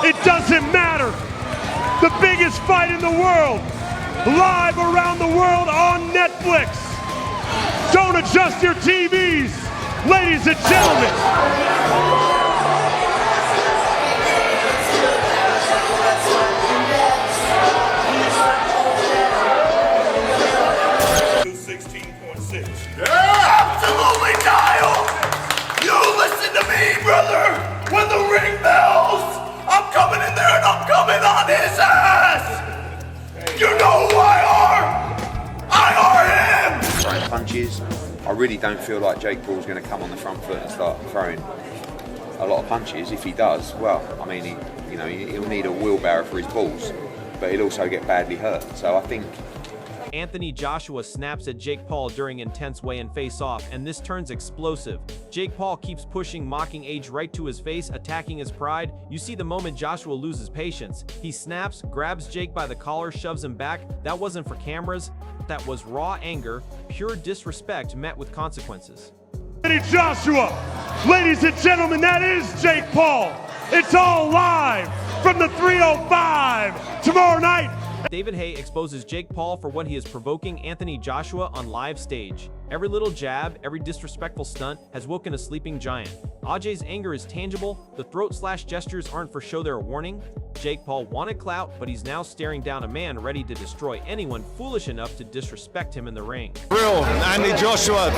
It doesn't matter. The biggest fight in the world, live around the world on Netflix. Don't adjust your TVs, ladies and gentlemen. 16.6. Absolutely dialed! You listen to me, brother! When the ring bells, I'm coming in there and I'm coming on his ass! You know who I are? I are him! Throwing punches. I really don't feel like Jake Paul's going to come on the front foot and start throwing a lot of punches. If he does, well, I mean, he'll need a wheelbarrow for his balls, but he'll also get badly hurt. So I think Anthony Joshua snaps at Jake Paul during intense weigh-in face-off, and this turns explosive. Jake Paul keeps pushing, mocking Age right to his face, attacking his pride. You see the moment Joshua loses patience. He snaps, grabs Jake by the collar, shoves him back. That wasn't for cameras. That was raw anger, pure disrespect met with consequences. Anthony Joshua, ladies and gentlemen, that is Jake Paul. It's all live from the 305 tomorrow night. David Haye exposes Jake Paul for what he is provoking Anthony Joshua on live stage. Every little jab, every disrespectful stunt has woken a sleeping giant. Ajay's anger is tangible. The throat-slash gestures aren't for show, they're a warning. Jake Paul wanted clout, but he's now staring down a man ready to destroy anyone foolish enough to disrespect him in the ring. Real Anthony Joshua,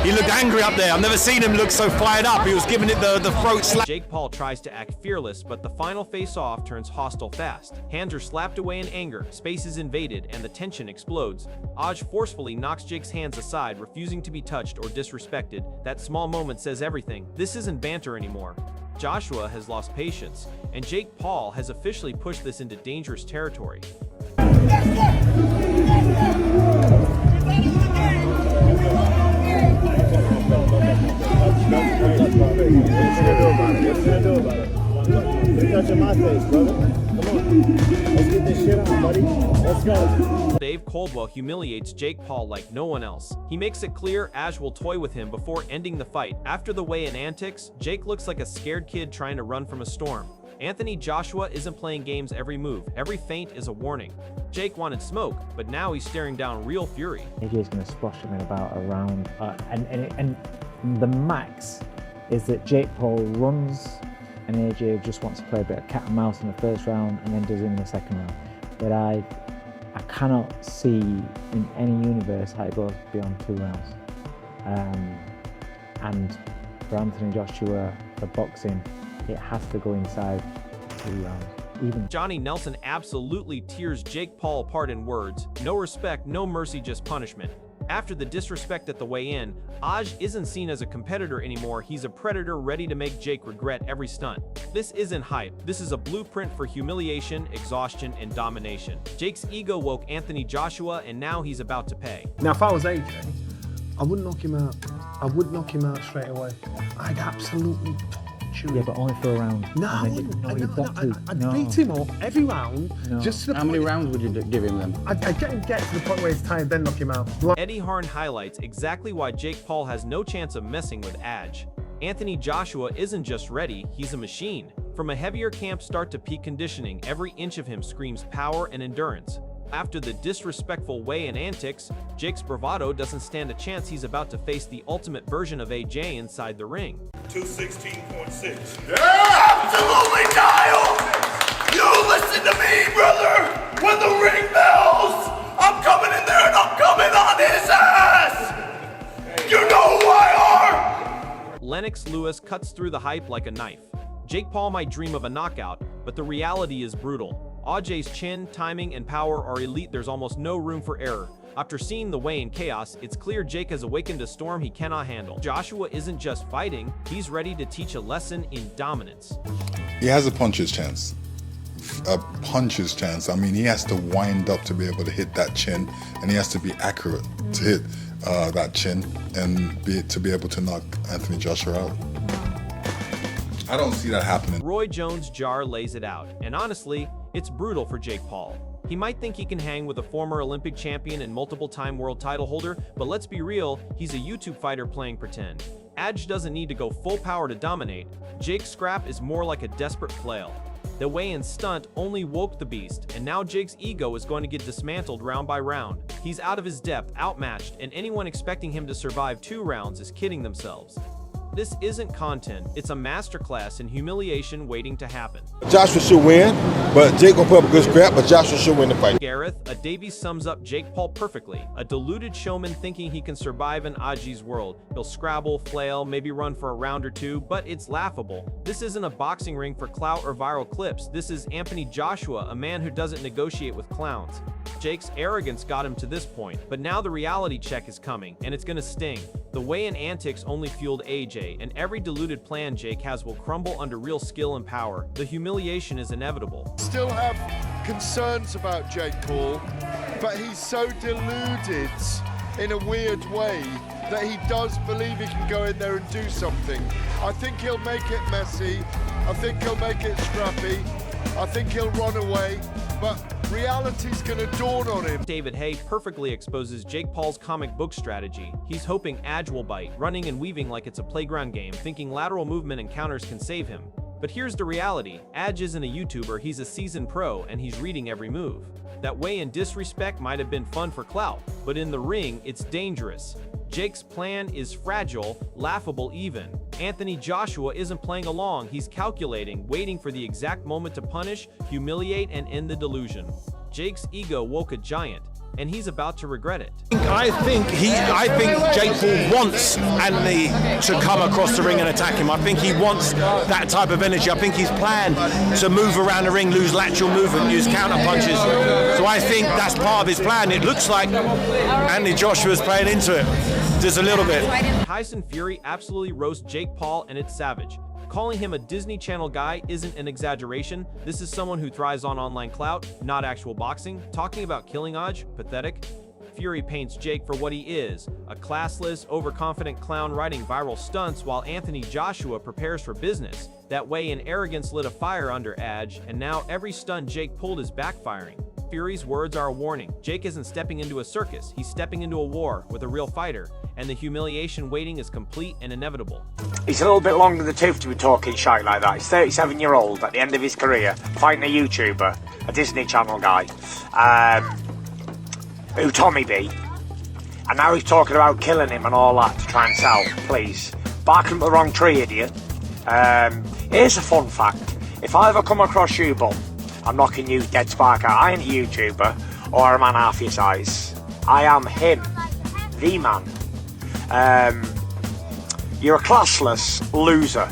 he looked angry up there. I've never seen him look so fired up. He was giving it the throat slap. Jake Paul tries to act fearless, but the final face-off turns hostile fast. Hands are slapped away in anger, space is invaded, and the tension explodes. Aj forcefully knocks Jake's hands aside, refusing to be touched or disrespected. That small moment says everything. This isn't banter anymore. Joshua has lost patience, and Jake Paul has officially pushed this into dangerous territory. Dave Coldwell humiliates Jake Paul like no one else. He makes it clear Aj will toy with him before ending the fight. After the weigh-in antics, Jake looks like a scared kid trying to run from a storm. Anthony Joshua isn't playing games. Every move, every feint is a warning. Jake wanted smoke, but now he's staring down real fury. AJ's going to squash him in about a round, and the max is that Jake Paul runs and AJ just wants to play a bit of cat and mouse in the first round and then does it in the second round. But I cannot see in any universe how it goes beyond 2 rounds. And for Anthony Joshua, for boxing, it has to go inside 2 rounds. Even Johnny Nelson absolutely tears Jake Paul apart in words. No respect, no mercy, just punishment. After the disrespect at the weigh-in, Aj isn't seen as a competitor anymore. He's a predator ready to make Jake regret every stunt. This isn't hype. This is a blueprint for humiliation, exhaustion, and domination. Jake's ego woke Anthony Joshua, and now he's about to pay. Now, if I was AJ, I wouldn't knock him out. I would knock him out straight away. I'd absolutely torture him. yeah, but only for a round. No, I'd beat him up every round. No. Just to the How point. many rounds would you give him then? I'd get to the point where he's tired, then knock him out. Eddie Hearn highlights exactly why Jake Paul has no chance of messing with Aj. Anthony Joshua isn't just ready, he's a machine. From a heavier camp start to peak conditioning, every inch of him screams power and endurance. After the disrespectful weigh-in antics, Jake's bravado doesn't stand a chance. He's about to face the ultimate version of AJ inside the ring. 216.6. Absolutely dialed! You listen to me, brother! When the ring bells, I'm coming in there and I'm coming on his ass! You know who I are! Lennox Lewis cuts through the hype like a knife. Jake Paul might dream of a knockout, but the reality is brutal. Ajay's chin, timing, and power are elite. There's almost no room for error. After seeing the weigh-in chaos, it's clear Jake has awakened a storm he cannot handle. Joshua isn't just fighting, he's ready to teach a lesson in dominance. He has a puncher's chance. A puncher's chance. I mean, he has to wind up to be able to hit that chin, and he has to be accurate to hit that chin and to be able to knock Anthony Joshua out. I don't see that happening. Roy Jones' Jar lays it out, and honestly, it's brutal for Jake Paul. He might think he can hang with a former Olympic champion and multiple-time world title holder, but let's be real, he's a YouTube fighter playing pretend. Aj doesn't need to go full power to dominate. Jake's scrap is more like a desperate flail. The weigh-in stunt only woke the beast, and now Jake's ego is going to get dismantled round by round. He's out of his depth, outmatched, and anyone expecting him to survive 2 rounds is kidding themselves. This isn't content, it's a masterclass in humiliation waiting to happen. Joshua should win, but Jake will put up a good scrap, but Joshua should win the fight. Gareth, a Davies sums up Jake Paul perfectly. A deluded showman thinking he can survive in Aji's world. He'll scrabble, flail, maybe run for a round or 2, but it's laughable. This isn't a boxing ring for clout or viral clips. This is Anthony Joshua, a man who doesn't negotiate with clowns. Jake's arrogance got him to this point, but now the reality check is coming, and it's gonna sting. The weigh-in antics only fueled AJ, and every deluded plan Jake has will crumble under real skill and power. The humiliation is inevitable. Still have concerns about Jake Paul, but he's so deluded in a weird way that he does believe he can go in there and do something. I think he'll make it messy. I think he'll make it scrappy. I think he'll run away, but reality's gonna dawn on him. David Hay perfectly exposes Jake Paul's comic book strategy. He's hoping Aj will bite, running and weaving like it's a playground game, thinking lateral movement and counters can save him. But here's the reality. Aj isn't a YouTuber, he's a seasoned pro, and he's reading every move. That weigh-in disrespect might have been fun for clout, but in the ring, it's dangerous. Jake's plan is fragile, laughable even. Anthony Joshua isn't playing along, he's calculating, waiting for the exact moment to punish, humiliate, and end the delusion. Jake's ego woke a giant, and he's about to regret it. I think Jake Paul wants Anthony to come across the ring and attack him. I think he wants that type of energy. I think he's planned to move around the ring, lose lateral movement, use counter punches. So I think that's part of his plan. It looks like Anthony Joshua's playing into it, just a little bit. Tyson Fury absolutely roasts Jake Paul, and it's savage. Calling him a Disney Channel guy isn't an exaggeration. This is someone who thrives on online clout, not actual boxing. Talking about killing Aj, pathetic. Fury paints Jake for what he is, a classless, overconfident clown writing viral stunts while Anthony Joshua prepares for business. That weigh-in arrogance lit a fire under Aj, and now every stunt Jake pulled is backfiring. Fury's words are a warning. Jake isn't stepping into a circus, he's stepping into a war with a real fighter, and the humiliation waiting is complete and inevitable. He's a little bit long in the tooth to be talking shite like that. He's 37-year-old at the end of his career, fighting a YouTuber, a Disney Channel guy, who Tommy beat, and now he's talking about killing him and all that to try and sell. Please, barking up the wrong tree, idiot. Here's a fun fact. If I ever come across you, bum, I'm knocking you dead spark out. I ain't a YouTuber or a man half your size. I am him, the man. You're a classless loser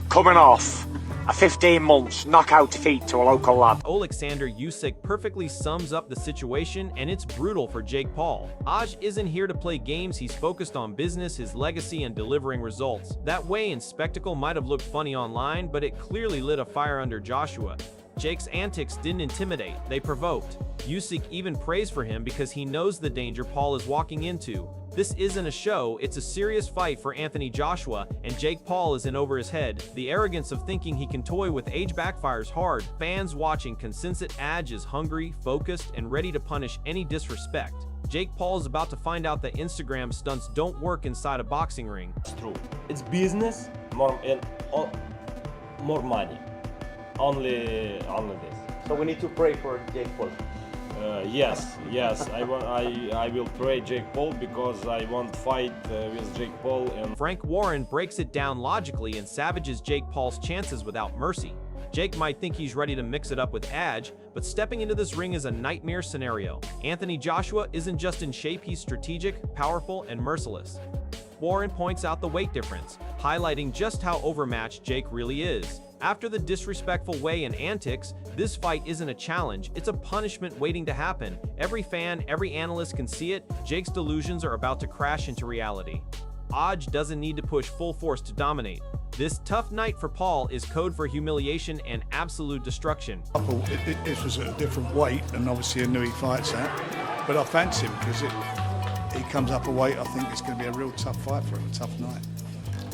coming off a 15 months knockout defeat to a local lad. Alexander Usyk perfectly sums up the situation, and it's brutal for Jake Paul. Aj isn't here to play games, he's focused on business, his legacy, and delivering results. That weigh-in spectacle might have looked funny online, but it clearly lit a fire under Joshua. Jake's antics didn't intimidate, they provoked. Usyk even praised for him because he knows the danger Paul is walking into. This isn't a show, it's a serious fight for Anthony Joshua, and Jake Paul is in over his head. The arrogance of thinking he can toy with age backfires hard. Fans watching can sense it. Aj is hungry, focused, and ready to punish any disrespect. Jake Paul is about to find out that Instagram stunts don't work inside a boxing ring. It's true. It's business, more money. Only this. So we need to pray for Jake Paul. Yes. I will pray Jake Paul because I want to fight with Jake Paul. And Frank Warren breaks it down logically and savages Jake Paul's chances without mercy. Jake might think he's ready to mix it up with Aj, but stepping into this ring is a nightmare scenario. Anthony Joshua isn't just in shape, he's strategic, powerful, and merciless. Warren points out the weight difference, highlighting just how overmatched Jake really is. After the disrespectful weigh-in antics, this fight isn't a challenge, it's a punishment waiting to happen. Every fan, every analyst can see it. Jake's delusions are about to crash into reality. Aj doesn't need to push full force to dominate. This tough night for Paul is code for humiliation and absolute destruction. I thought this was at a different weight, and obviously I knew he fights at, but I fancy him because he comes up a weight. I think it's going to be a real tough fight for him, a tough night.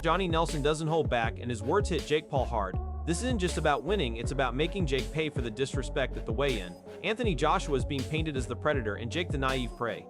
Johnny Nelson doesn't hold back, and his words hit Jake Paul hard. This isn't just about winning, it's about making Jake pay for the disrespect at the weigh-in. Anthony Joshua is being painted as the predator and Jake the naive prey.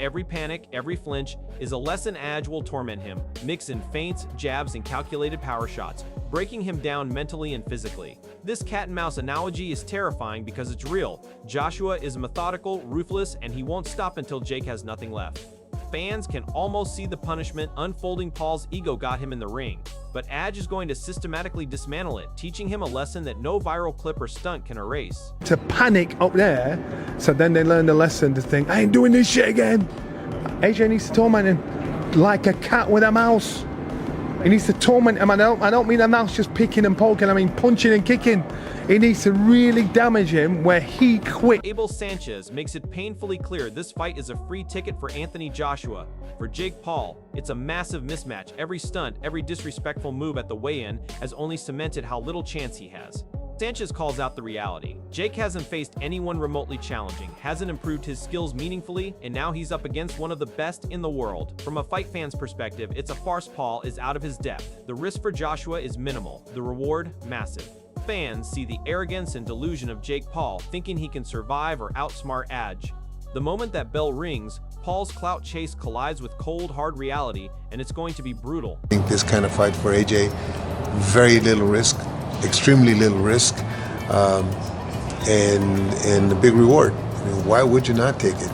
every panic, every flinch is a lesson Aj will torment him, mix in feints, jabs, and calculated power shots, breaking him down mentally and physically. This cat-and-mouse analogy is terrifying because it's real. Joshua is methodical, ruthless, and he won't stop until Jake has nothing left. Fans can almost see the punishment unfolding. Paul's ego got him in the ring, but Aj is going to systematically dismantle it, teaching him a lesson that no viral clip or stunt can erase. To panic up there, so then they learn the lesson to think, I ain't doing this shit again. AJ needs to torment him like a cat with a mouse. He needs to torment him. I don't mean a mouse just picking and poking, I mean punching and kicking. He needs to really damage him where he quit. Abel Sanchez makes it painfully clear this fight is a free ticket for Anthony Joshua. For Jake Paul, it's a massive mismatch. Every stunt, every disrespectful move at the weigh-in has only cemented how little chance he has. Sanchez calls out the reality. Jake hasn't faced anyone remotely challenging, hasn't improved his skills meaningfully, and now he's up against one of the best in the world. From a fight fan's perspective, it's a farce. Paul is out of his depth. The risk for Joshua is minimal, the reward massive. Fans see the arrogance and delusion of Jake Paul, thinking he can survive or outsmart Aj. The moment that bell rings, Paul's clout chase collides with cold, hard reality, and it's going to be brutal. I think this kind of fight for AJ, very little risk, extremely little risk, and a big reward. I mean, why would you not take it?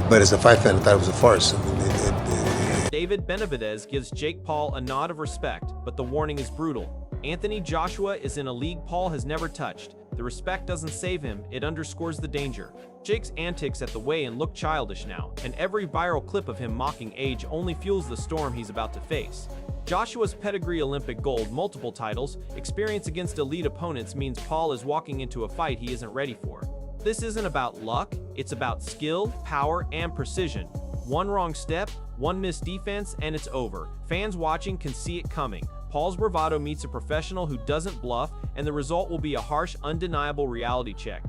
But as a fight fan, I thought it was a farce. I mean, David Benavidez gives Jake Paul a nod of respect, but the warning is brutal. Anthony Joshua is in a league Paul has never touched. The respect doesn't save him, it underscores the danger. Jake's antics at the weigh-in look childish now, and every viral clip of him mocking Aj only fuels the storm he's about to face. Joshua's pedigree, Olympic gold, multiple titles, experience against elite opponents means Paul is walking into a fight he isn't ready for. This isn't about luck, it's about skill, power, and precision. One wrong step, one missed defense, and it's over. Fans watching can see it coming. Paul's bravado meets a professional who doesn't bluff, and the result will be a harsh, undeniable reality check.